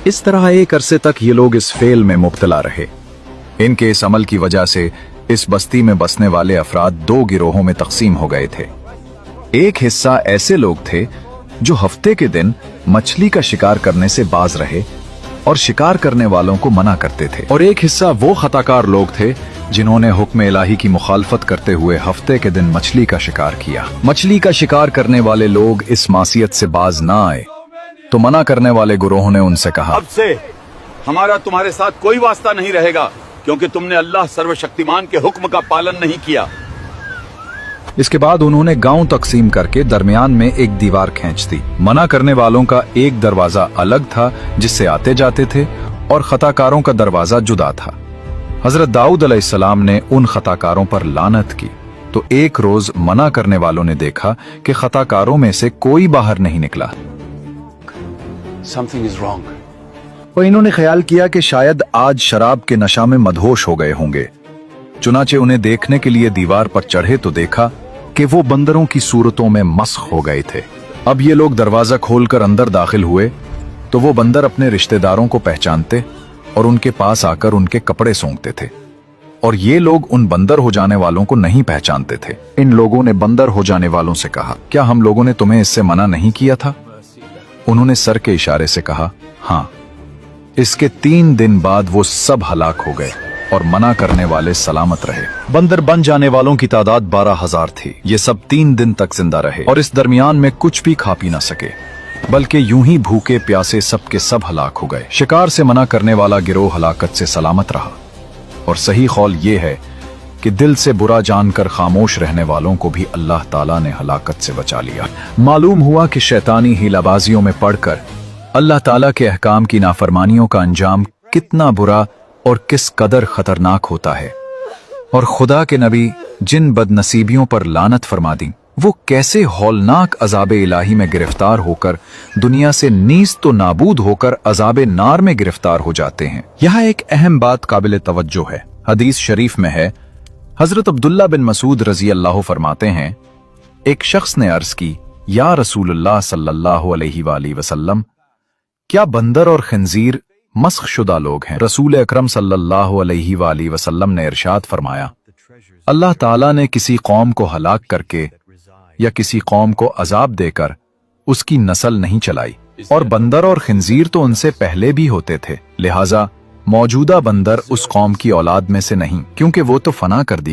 इस तरह एक अरसे तक ये लोग इस फेल में मुब्तला रहे। इनके इस अमल की वजह से इस बस्ती में बसने वाले अफराद दो गिरोहों में तकसीम हो गए थे। एक हिस्सा ऐसे लोग थे जो हफ्ते के दिन मछली का शिकार करने से बाज रहे और शिकार करने वालों को मना करते थे, और एक हिस्सा वो खताकार लोग थे जिन्होंने हुक्म इलाही की मुखालफत करते हुए हफ्ते के दिन मछली का शिकार किया। मछली का शिकार करने वाले लोग इस मासियत से बाज ना आए तो मना करने वाले गुरोह ने उनसे कहा, अब से हमारा तुम्हारे साथ कोई वास्ता नहीं रहेगा, क्योंकि तुमने अल्लाह सर्वशक्तिमान के हुक्म का पालन नहीं किया। इसके बाद उन्होंने गांव तकसीम करके दरमियान में एक दीवार खींच दी। मना करने वालों का एक दरवाजा अलग था जिससे आते जाते थे, और खताकारों का दरवाजा जुदा था। हजरत दाऊद अलैहिस्सलाम ने उन खताकारों पर लानत की तो एक रोज मना करने वालों ने देखा कि खताकारों में से कोई बाहर नहीं निकला। Something is wrong. और इन्होंने ख्याल किया कि शायद आज शराब के नशा में मदहोश हो गए होंगे। चुनाचे उन्हें देखने के लिए दीवार पर चढ़े तो देखा कि वो बंदरों की सूरतों में मस्ख हो गए थे। अब ये लोग दरवाजा खोलकर अंदर दाखिल हुए तो वो बंदर अपने रिश्तेदारों को पहचानते और उनके पास आकर उनके कपड़े सूंघते थे, और ये लोग उन बंदर हो जाने वालों को नहीं पहचानते थे। इन लोगों ने बंदर हो जाने वालों से कहा, क्या हम लोगों ने तुम्हें इससे मना नहीं किया था? उन्होंने सर के इशारे से कहा, हाँ। इसके 3 दिन बाद वो सब हलाक हो गए और मना करने वाले सलामत रहे। बंदर बन जाने वालों की तादाद 12,000 थी। ये सब 3 दिन तक जिंदा रहे और इस दरमियान में कुछ भी खा पी न सके, बल्कि यूं ही भूखे प्यासे सब के सब हलाक हो गए। शिकार से मना करने वाला गिरोह हलाकत से सलामत रहा, और सही कौल ये है कि दिल से बुरा जानकर खामोश रहने वालों को भी अल्लाह ताला ने हलाकत से बचा लिया। मालूम हुआ कि शैतानी हीलाबाजियों में पड़कर अल्लाह ताला के अहकाम की नाफरमानियों का अंजाम कितना बुरा और किस कदर खतरनाक होता है, और खुदा के नबी जिन बदनसीबियों पर लानत फरमा दी वो कैसे हौलनाक अजाब इलाही में गिरफ्तार होकर दुनिया से नीस तो नाबूद होकर अजाब नार में गिरफ्तार हो जाते हैं। यहाँ एक अहम बात काबिल तवज्जो है। हदीस शरीफ में है, हजरत अब्दुल्ला बिन मसूद रजी अल्लाह फरमाते हैं, एक शख्स ने अर्ज की, या रसूलुल्लाह सल्लल्लाहु अलैहि वसल्लम, क्या बंदर और खंजीर मस्ख शुदा लोग हैं? रसूल अकरम सल्लल्लाहु अलैहि वसल्लम ने इरशाद फरमाया, अल्लाह ताला ने किसी कौम को हलाक करके या किसी कौम को अजाब देकर उसकी नस्ल नहीं चलाई, और बंदर और खंजीर तो उनसे पहले भी होते थे, लिहाजा मौजूदा बंदर उस कौम की औलाद में से नहीं, क्योंकि वो तो फना कर दी गई।